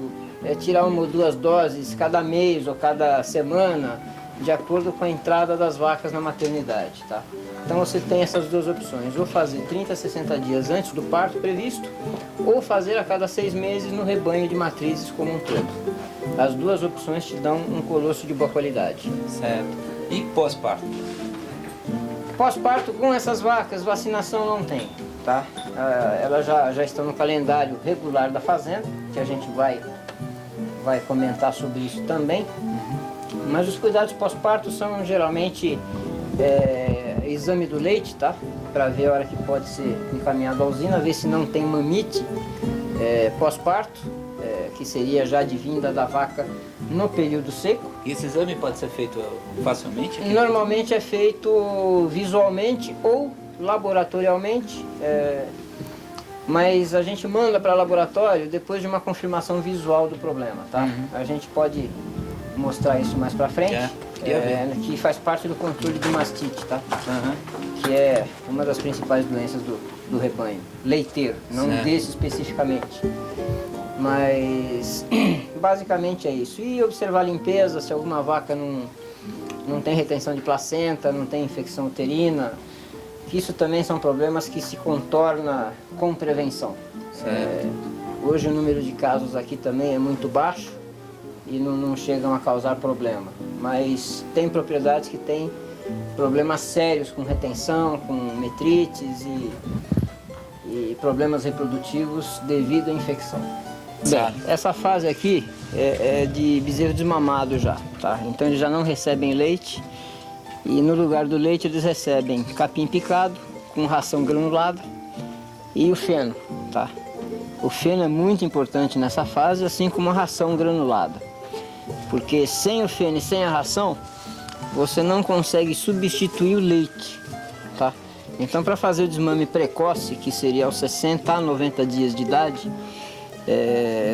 tirar 1 ou 2 doses cada mês ou cada semana, de acordo com a entrada das vacas na maternidade, tá? Então você tem essas duas opções, ou fazer 30 a 60 dias antes do parto previsto, ou fazer a cada 6 meses no rebanho de matrizes como um todo. As duas opções te dão um colostro de boa qualidade.
Certo. E pós-parto?
Pós-parto, com essas vacas, vacinação não tem, tá? Elas já estão no calendário regular da fazenda, que a gente vai comentar sobre isso também. Mas os cuidados pós-parto são geralmente exame do leite, tá? Para ver a hora que pode ser encaminhado à usina, ver se não tem mamite pós-parto, que seria já de vinda da vaca no período seco.
E esse exame pode ser feito facilmente?
Normalmente é feito visualmente ou laboratorialmente, mas a gente manda para laboratório depois de uma confirmação visual do problema, tá? A gente pode mostrar isso mais para frente, que faz parte do controle de mastite, tá? Que é uma das principais doenças do rebanho, leiteiro, não desse especificamente. Mas basicamente é isso. E observar a limpeza, se alguma vaca não tem retenção de placenta, não tem infecção uterina, que isso também são problemas que se contorna com prevenção. Hoje o número de casos aqui também é muito baixo e não chegam a causar problema. Mas tem propriedades que têm problemas sérios com retenção, com metrites e problemas reprodutivos devido à infecção. Bem, essa fase aqui é de bezerro desmamado já, tá? Então eles já não recebem leite e no lugar do leite eles recebem capim picado com ração granulada e o feno, tá? O feno é muito importante nessa fase, assim como a ração granulada, porque sem o feno e sem a ração você não consegue substituir o leite, tá? Então para fazer o desmame precoce, que seria aos 60 a 90 dias de idade,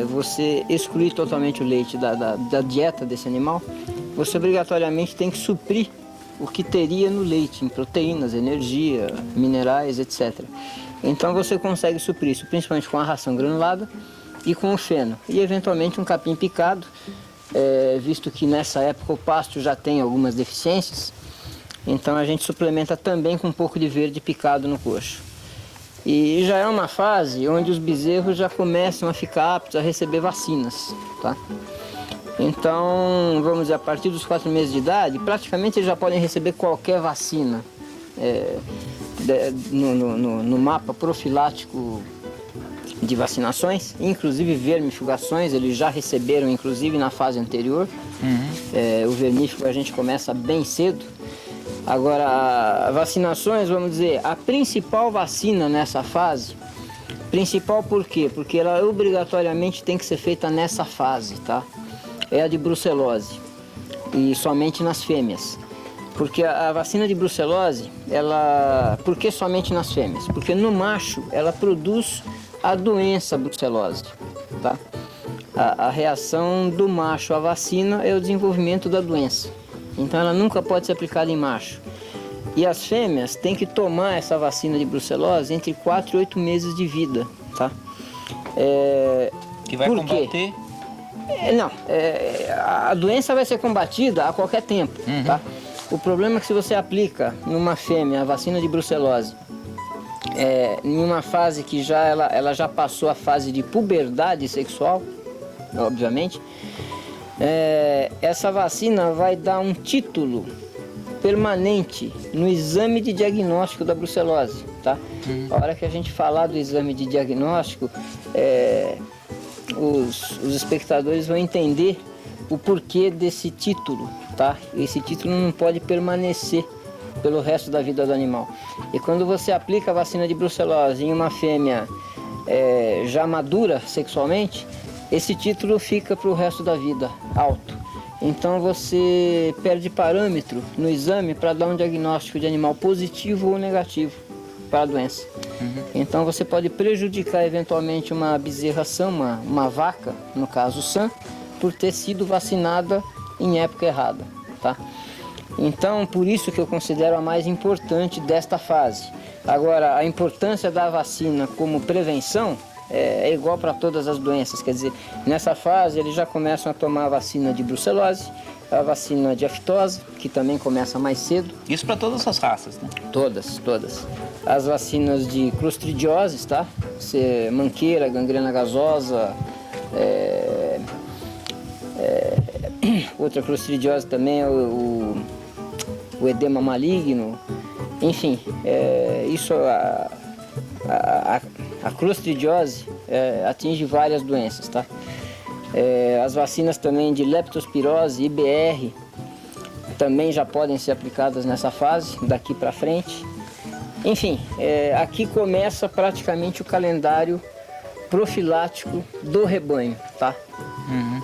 você excluir totalmente o leite da dieta desse animal, você obrigatoriamente tem que suprir o que teria no leite, em proteínas, energia, minerais, etc. Então você consegue suprir isso, principalmente com a ração granulada e com o feno. E eventualmente um capim picado, visto que nessa época o pasto já tem algumas deficiências, então a gente suplementa também com um pouco de verde picado no coxo. E já é uma fase onde os bezerros já começam a ficar aptos a receber vacinas, tá? Então, vamos dizer, a partir dos 4 meses de idade, praticamente eles já podem receber qualquer vacina no mapa profilático de vacinações, inclusive vermifugações, eles já receberam inclusive na fase anterior. O vermífugo a gente começa bem cedo. Agora, vacinações, vamos dizer, a principal vacina nessa fase, principal por quê? Porque ela obrigatoriamente tem que ser feita nessa fase, tá? É a de brucelose, e somente nas fêmeas. Porque a vacina de brucelose, por que somente nas fêmeas? Porque no macho ela produz a doença brucelose, tá? A reação do macho à vacina é o desenvolvimento da doença. Então ela nunca pode ser aplicada em macho. E as fêmeas têm que tomar essa vacina de brucelose entre 4 e 8 meses de vida, tá?
Que vai combater?
A doença vai ser combatida a qualquer tempo, tá? O problema é que se você aplica numa fêmea a vacina de brucelose, em uma fase que ela já passou a fase de puberdade sexual, obviamente, essa vacina vai dar um título permanente no exame de diagnóstico da brucelose, tá? A hora que a gente falar do exame de diagnóstico, os espectadores vão entender o porquê desse título, tá? Esse título não pode permanecer pelo resto da vida do animal. E quando você aplica a vacina de brucelose em uma fêmea já madura sexualmente, esse título fica para o resto da vida alto. Então você perde parâmetro no exame para dar um diagnóstico de animal positivo ou negativo para a doença. Então você pode prejudicar eventualmente uma bezerra sã, uma vaca, no caso sã, por ter sido vacinada em época errada, tá? Então por isso que eu considero a mais importante desta fase. Agora, a importância da vacina como prevenção é igual para todas as doenças, quer dizer, nessa fase eles já começam a tomar a vacina de brucelose, a vacina de aftosa, que também começa mais cedo.
Isso para todas as raças, né?
Todas. As vacinas de clostridioses, tá? Manqueira, gangrena gasosa, outra clostridiose também é o edema maligno. Enfim, a clostridiose atinge várias doenças, tá? As vacinas também de leptospirose, IBR, também já podem ser aplicadas nessa fase, daqui para frente. Enfim, aqui começa praticamente o calendário profilático do rebanho, tá?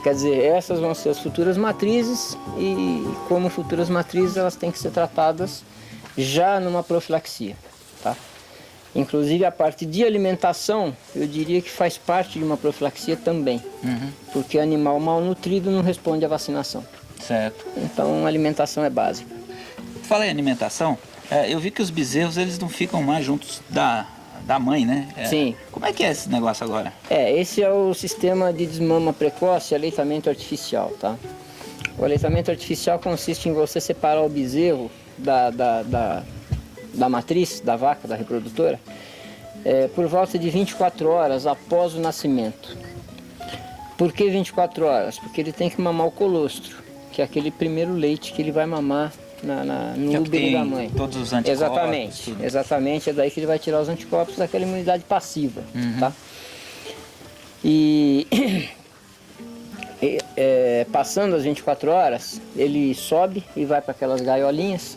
Quer dizer, essas vão ser as futuras matrizes e como futuras matrizes elas têm que ser tratadas já numa profilaxia, tá? Inclusive a parte de alimentação, eu diria que faz parte de uma profilaxia também, porque animal malnutrido não responde à vacinação.
Certo.
Então a alimentação é básica.
Fala em alimentação, eu vi que os bezerros eles não ficam mais juntos da mãe, né?
Sim.
Como é que é esse negócio agora?
Esse é o sistema de desmama precoce e aleitamento artificial, tá? O aleitamento artificial consiste em você separar o bezerro da matriz, da vaca, da reprodutora, por volta de 24 horas após o nascimento. Por que 24 horas? Porque ele tem que mamar o colostro, que é aquele primeiro leite que ele vai mamar no útero da mãe.
Todos os anticorpos.
Exatamente, é daí que ele vai tirar os anticorpos daquela imunidade passiva, tá? E passando as 24 horas, ele sobe e vai para aquelas gaiolinhas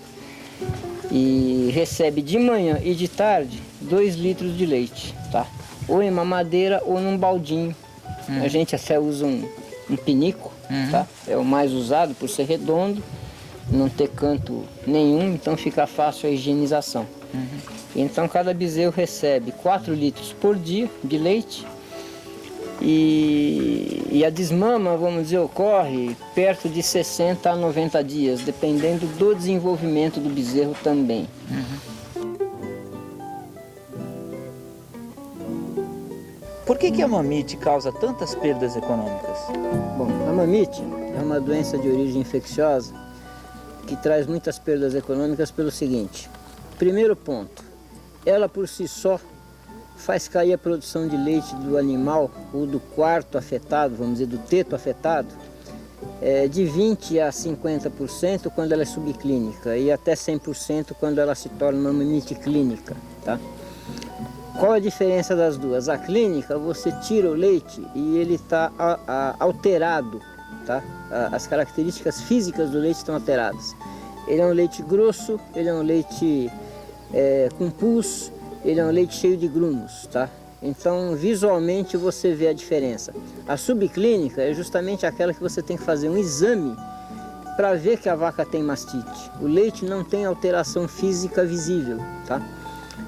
e recebe de manhã e de tarde 2 litros de leite, tá? Ou em mamadeira ou num baldinho. A gente até usa um pinico, tá? É o mais usado por ser redondo, não ter canto nenhum, então fica fácil a higienização. Então cada bezerro recebe 4 litros por dia de leite e a desmama, vamos dizer, ocorre perto de 60 a 90 dias, dependendo do desenvolvimento do bezerro também.
Por que a mamite causa tantas perdas econômicas?
Bom, a mamite é uma doença de origem infecciosa que traz muitas perdas econômicas pelo seguinte. Primeiro ponto, ela por si só faz cair a produção de leite do animal ou do quarto afetado, vamos dizer, do teto afetado, de 20% a 50% quando ela é subclínica e até 100% quando ela se torna uma mamite clínica, tá? Qual a diferença das duas? A clínica, você tira o leite e ele está alterado, tá? As características físicas do leite estão alteradas. Ele é um leite grosso, ele é um leite com pus, ele é um leite cheio de grumos, tá? Então, visualmente você vê a diferença. A subclínica é justamente aquela que você tem que fazer um exame para ver que a vaca tem mastite. O leite não tem alteração física visível, tá?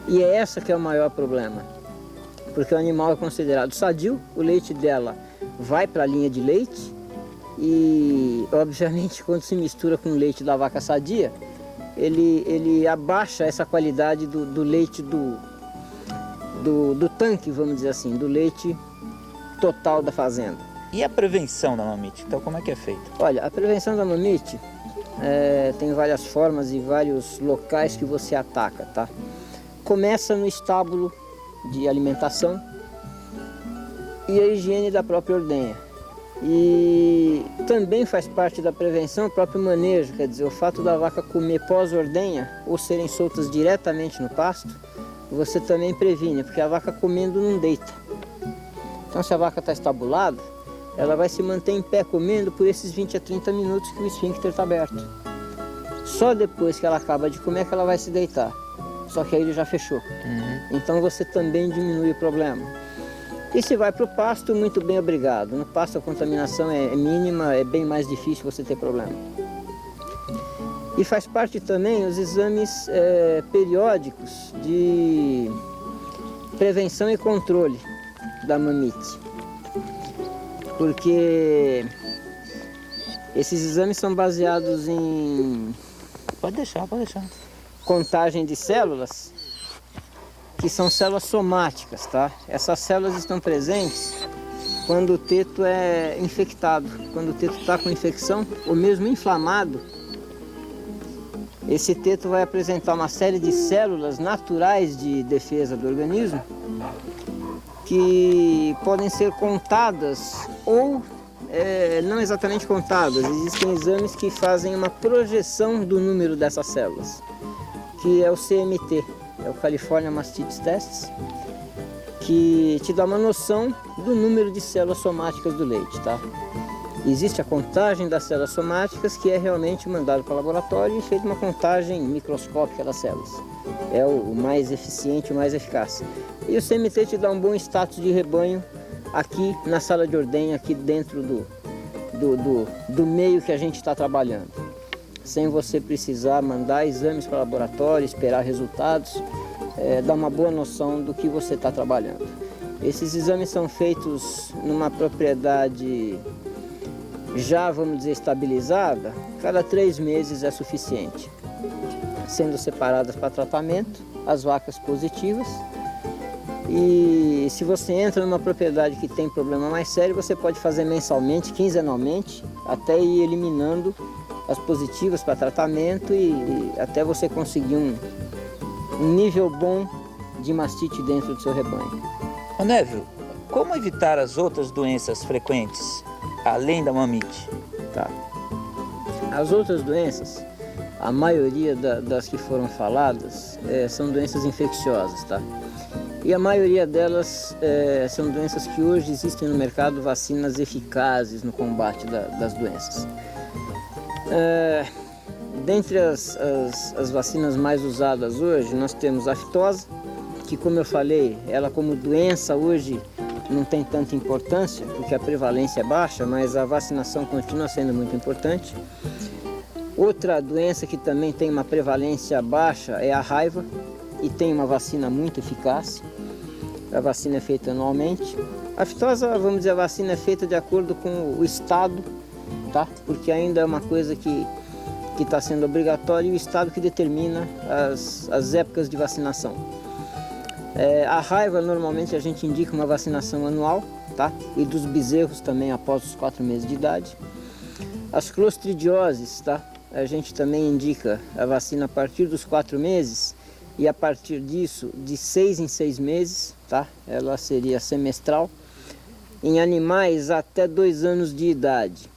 E é essa que é o maior problema, porque o animal é considerado sadio, o leite dela vai para a linha de leite e, obviamente, quando se mistura com o leite da vaca sadia, ele abaixa essa qualidade do leite do tanque, vamos dizer assim, do leite total da fazenda.
E a prevenção da mamite? Então, como é que é feito?
Olha, a prevenção da mamite tem várias formas e vários locais que você ataca, tá? Começa no estábulo de alimentação e a higiene da própria ordenha. E também faz parte da prevenção o próprio manejo, quer dizer, o fato da vaca comer pós-ordenha ou serem soltas diretamente no pasto, você também previne, porque a vaca comendo não deita. Então se a vaca está estabulada, ela vai se manter em pé comendo por esses 20 a 30 minutos que o esfíncter está aberto. Só depois que ela acaba de comer que ela vai se deitar. Só que aí ele já fechou. Então você também diminui o problema. E se vai para o pasto, muito bem, obrigado. No pasto a contaminação é mínima, é bem mais difícil você ter problema. E faz parte também os exames periódicos de prevenção e controle da mamite. Porque esses exames são baseados em...
Pode deixar.
Contagem de células, que são células somáticas, tá? Essas células estão presentes quando o teto é infectado, quando o teto está com infecção ou mesmo inflamado. Esse teto vai apresentar uma série de células naturais de defesa do organismo que podem ser contadas ou não exatamente contadas. Existem exames que fazem uma projeção do número dessas células, que é o CMT, é o California Mastitis Test, que te dá uma noção do número de células somáticas do leite, tá? Existe a contagem das células somáticas, que é realmente mandado para o laboratório e feita uma contagem microscópica das células. É o mais eficiente, o mais eficaz. E o CMT te dá um bom status de rebanho aqui na sala de ordenha, aqui dentro do meio que a gente está trabalhando. Sem você precisar mandar exames para o laboratório, esperar resultados, dá uma boa noção do que você está trabalhando. Esses exames são feitos numa propriedade já, vamos dizer, estabilizada, cada 3 meses é suficiente. Sendo separadas para tratamento, as vacas positivas. E se você entra numa propriedade que tem problema mais sério, você pode fazer mensalmente, quinzenalmente, até ir eliminando as positivas para tratamento e até você conseguir um nível bom de mastite dentro do seu rebanho.
Ô Névio, como evitar as outras doenças frequentes, além da mamite?
Tá. As outras doenças, a maioria das que foram faladas, são doenças infecciosas, tá? E a maioria delas são doenças que hoje existem no mercado vacinas eficazes no combate das doenças. Dentre as vacinas mais usadas hoje, nós temos a aftosa, que, como eu falei, ela como doença hoje não tem tanta importância, porque a prevalência é baixa, mas a vacinação continua sendo muito importante. Outra doença que também tem uma prevalência baixa é a raiva, e tem uma vacina muito eficaz. A vacina é feita anualmente. A aftosa, vamos dizer, a vacina é feita de acordo com o estado, tá? Porque ainda é uma coisa que está sendo obrigatória e o estado que determina as épocas de vacinação. A raiva, normalmente a gente indica uma vacinação anual, tá? E dos bezerros também após os 4 meses de idade. As clostridioses, tá? A gente também indica a vacina a partir dos 4 meses e a partir disso, de 6 em 6 meses, tá? Ela seria semestral, em animais até 2 anos de idade.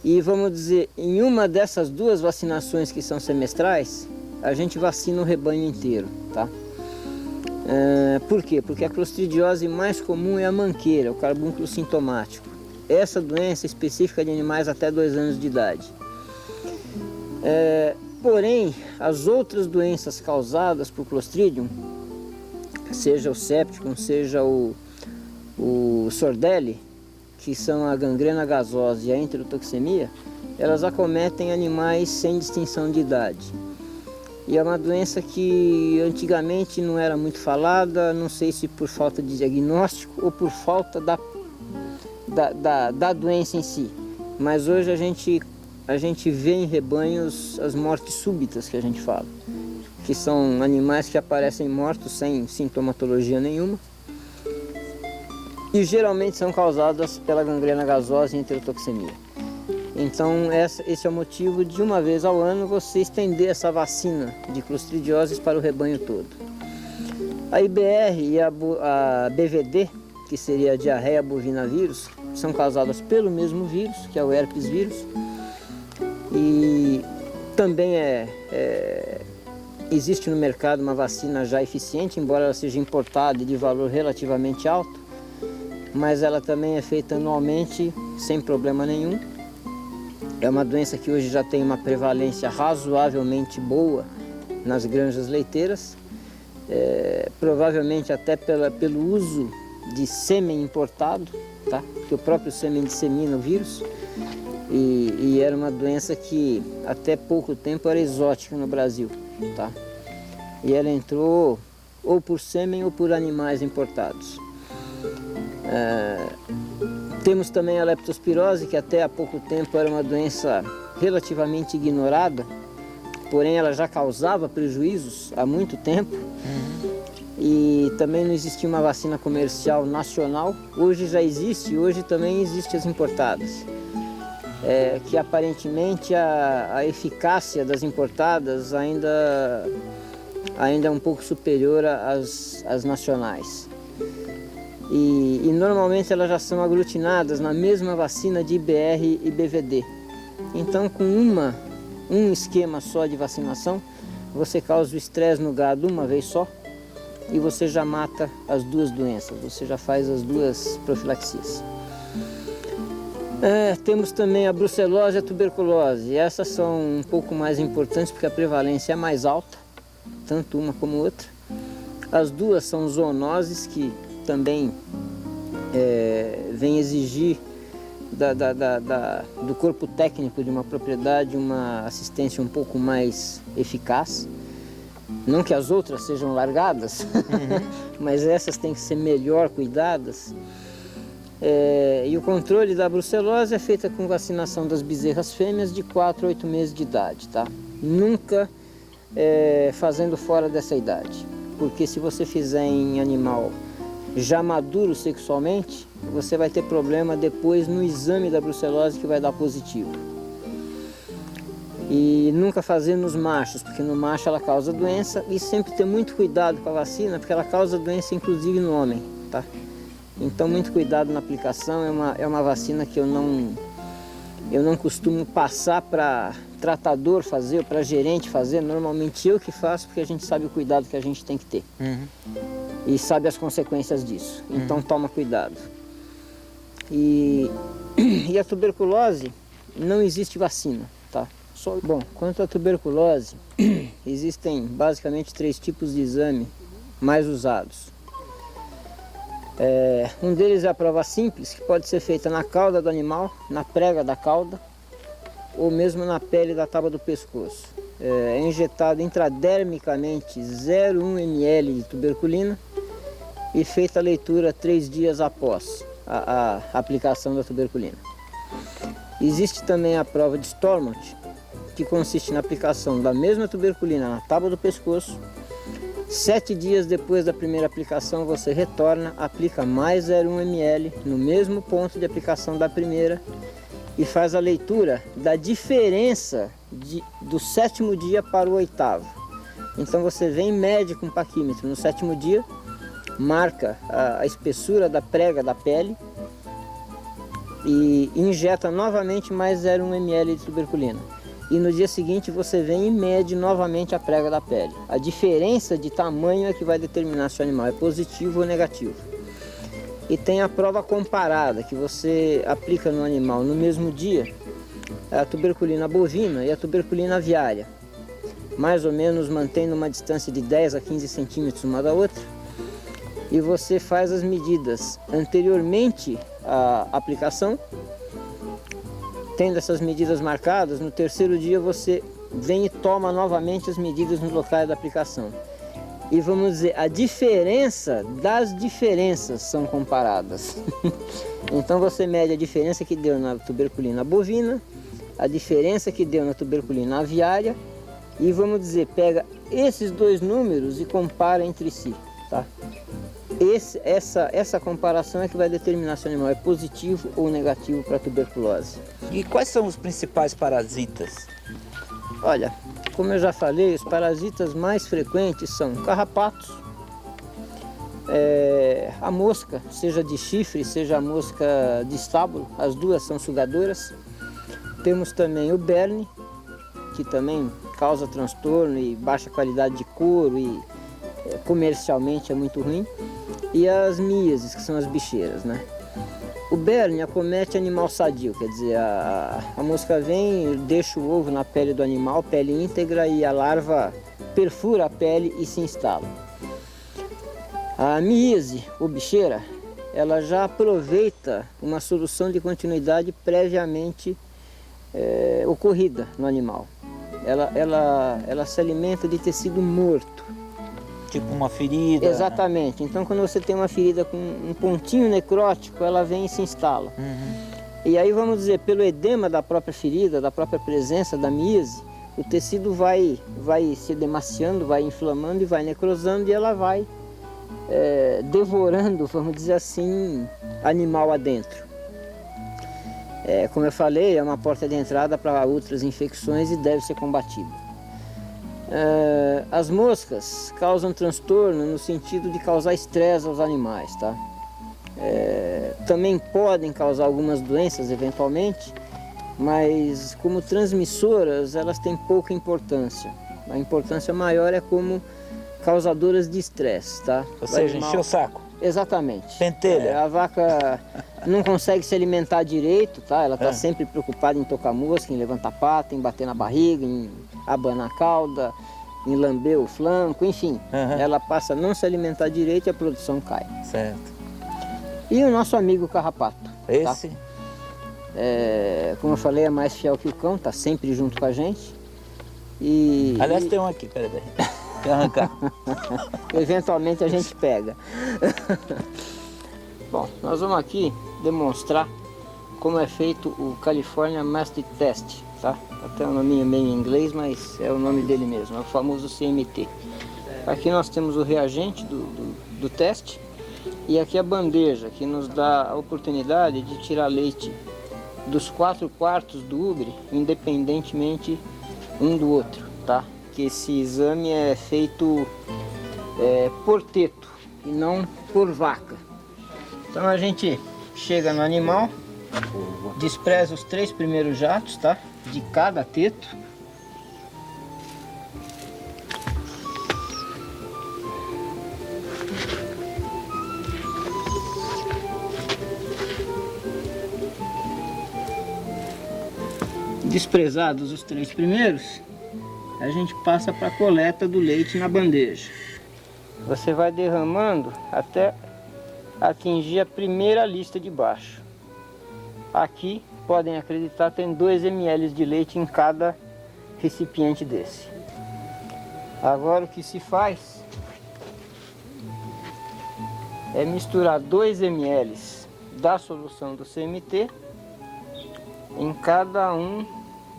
E vamos dizer, em uma dessas 2 vacinações que são semestrais, a gente vacina o rebanho inteiro, tá? Por quê? Porque a clostridiose mais comum é a manqueira, o carbúnculo sintomático. Essa doença é específica de animais até 2 anos de idade. Porém, as outras doenças causadas por Clostridium, seja o septicum, seja o Sordelli, que são a gangrena gasosa e a enterotoxemia, elas acometem animais sem distinção de idade. E é uma doença que antigamente não era muito falada, não sei se por falta de diagnóstico ou por falta da doença em si. Mas hoje a gente vê em rebanhos as mortes súbitas, que a gente fala, que são animais que aparecem mortos sem sintomatologia nenhuma e geralmente são causadas pela gangrena gasosa e enterotoxemia. Então esse é o motivo de uma vez ao ano você estender essa vacina de clostridioses para o rebanho todo. A IBR e a BVD, que seria a diarreia bovina vírus, são causadas pelo mesmo vírus, que é o herpes vírus. E também existe no mercado uma vacina já eficiente, embora ela seja importada e de valor relativamente alto, mas ela também é feita anualmente sem problema nenhum. É uma doença que hoje já tem uma prevalência razoavelmente boa nas granjas leiteiras, provavelmente até pelo uso de sêmen importado, tá? Que o próprio sêmen dissemina o vírus, e era uma doença que até pouco tempo era exótica no Brasil, tá? E ela entrou ou por sêmen ou por animais importados. Temos também a leptospirose, que até há pouco tempo era uma doença relativamente ignorada, porém ela já causava prejuízos há muito tempo. E também não existia uma vacina comercial nacional. Hoje já existe, hoje também existem as importadas. Que aparentemente a eficácia das importadas ainda é um pouco superior às nacionais. E normalmente elas já são aglutinadas na mesma vacina de IBR e BVD. Então, com um esquema só de vacinação, você causa o estresse no gado uma vez só e você já mata as duas doenças, você já faz as duas profilaxias. Temos também a brucelose e a tuberculose. Essas são um pouco mais importantes porque a prevalência é mais alta, tanto uma como outra. As duas são zoonoses que também vem exigir do corpo técnico de uma propriedade uma assistência um pouco mais eficaz. Não que as outras sejam largadas, mas essas têm que ser melhor cuidadas. E o controle da brucelose é feito com vacinação das bezerras fêmeas de 4 a 8 meses de idade, tá? Nunca fazendo fora dessa idade, porque se você fizer em animal já maduro sexualmente, você vai ter problema depois no exame da brucelose que vai dar positivo. E nunca fazer nos machos, porque no macho ela causa doença, e sempre ter muito cuidado com a vacina, porque ela causa doença inclusive no homem, tá? Então muito cuidado na aplicação. É uma vacina que eu não costumo passar para tratador fazer ou para gerente fazer, normalmente eu que faço, porque a gente sabe o cuidado que a gente tem que ter. E sabe as consequências disso, então toma cuidado. E a tuberculose, não existe vacina, tá? Bom, quanto à tuberculose, existem basicamente 3 tipos de exame mais usados. Um deles é a prova simples, que pode ser feita na cauda do animal, na prega da cauda, ou mesmo na pele da tábua do pescoço. É injetado intradermicamente 0,1 ml de tuberculina e feita a leitura 3 dias após a aplicação da tuberculina. Existe também a prova de Stormont, que consiste na aplicação da mesma tuberculina na tábua do pescoço. 7 dias depois da primeira aplicação você retorna, aplica mais 0,1 ml no mesmo ponto de aplicação da primeira e faz a leitura da diferença do 7º dia para o 8º. Então você vem e mede com paquímetro no 7º dia, marca a espessura da prega da pele e injeta novamente mais 0,1 ml de tuberculina. E no dia seguinte você vem e mede novamente a prega da pele. A diferença de tamanho é que vai determinar se o animal é positivo ou negativo. E tem a prova comparada, que você aplica no animal no mesmo dia a tuberculina bovina e a tuberculina aviária. Mais ou menos mantendo uma distância de 10 a 15 centímetros uma da outra. E você faz as medidas anteriormente à aplicação. Tendo essas medidas marcadas, no 3º dia você vem e toma novamente as medidas no local da aplicação. E vamos dizer, a diferença das diferenças são comparadas. Então você mede a diferença que deu na tuberculina bovina, a diferença que deu na tuberculina aviária e vamos dizer, pega esses 2 números e compara entre si, tá? Essa comparação é que vai determinar se o animal é positivo ou negativo para a tuberculose.
E quais são os principais parasitas?
Olha, como eu já falei, os parasitas mais frequentes são carrapatos, a mosca, seja de chifre, seja a mosca de estábulo, as duas são sugadoras. Temos também o berne, que também causa transtorno e baixa qualidade de couro e comercialmente é muito ruim. E as míases, que são as bicheiras, né? O berne acomete animal sadio, quer dizer, a mosca vem, deixa o ovo na pele do animal, pele íntegra, e a larva perfura a pele e se instala. A miíase, ou bicheira, ela já aproveita uma solução de continuidade previamente ocorrida no animal. Ela se alimenta de tecido morto.
Tipo uma ferida.
Exatamente. Então, quando você tem uma ferida com um pontinho necrótico, ela vem e se instala. E aí, vamos dizer, pelo edema da própria ferida, da própria presença da miíase, o tecido vai se demaciando, vai inflamando e vai necrosando, e ela vai devorando, vamos dizer assim, animal adentro. Como eu falei, é uma porta de entrada para outras infecções e deve ser combatida. As moscas causam transtorno no sentido de causar estresse aos animais, tá? Também podem causar algumas doenças eventualmente, mas como transmissoras elas têm pouca importância. A importância maior é como causadoras de estresse, tá?
Ou seja, encher o saco.
Exatamente.
Pentelha.
A vaca não consegue se alimentar direito, tá? Ela está sempre preocupada em tocar mosca, em levantar pata, em bater na barriga, em abanar a cauda, em lamber o flanco, enfim. Ela passa a não se alimentar direito e a produção cai.
Certo.
E o nosso amigo carrapato.
Esse?
Tá? Como eu falei, é mais fiel que o cão, está sempre junto com a gente.
Aliás, tem um aqui, peraí. Quer arrancar?
Eventualmente a gente pega. Bom, nós vamos aqui demonstrar como é feito o California Mast Test, tá? Até o nominho meio em inglês, mas é o nome dele mesmo, é o famoso CMT. Aqui nós temos o reagente do teste e aqui a bandeja que nos dá a oportunidade de tirar leite dos 4/4 do ubre, independentemente um do outro, tá? Que esse exame é feito por teto e não por vaca. Então a gente chega no animal, despreza os 3 primeiros jatos, tá? De cada teto. Desprezados os 3 primeiros, a gente passa para a coleta do leite na bandeja. Você vai derramando até atingir a primeira lista de baixo. Aqui, podem acreditar, tem 2 ml de leite em cada recipiente desse. Agora o que se faz é misturar 2 ml da solução do CMT em cada um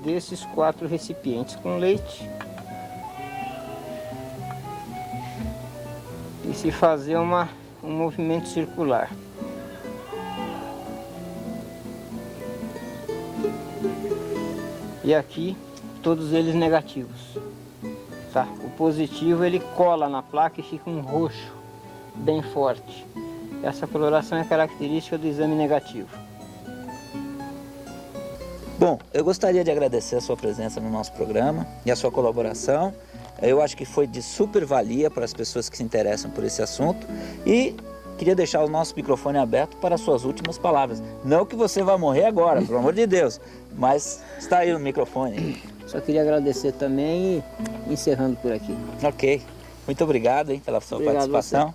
desses 4 recipientes com leite e se fazer um movimento circular. E aqui todos eles negativos, tá? O positivo ele cola na placa e fica um roxo bem forte. Essa coloração é característica do exame negativo.
Bom, eu gostaria de agradecer a sua presença no nosso programa e a sua colaboração. Eu acho que foi de super valia para as pessoas que se interessam por esse assunto e queria deixar o nosso microfone aberto para as suas últimas palavras. Não que você vá morrer agora, pelo amor de Deus, mas está aí o microfone.
Só queria agradecer também e encerrando por aqui.
Ok, muito obrigado, hein, pela sua participação.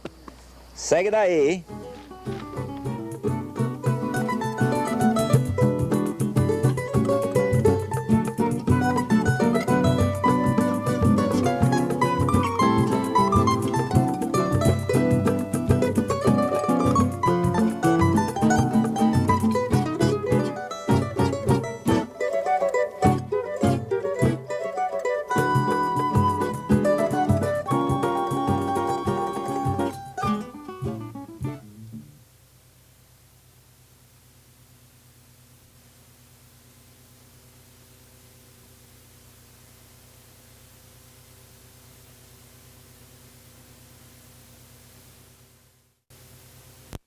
Segue daí, hein?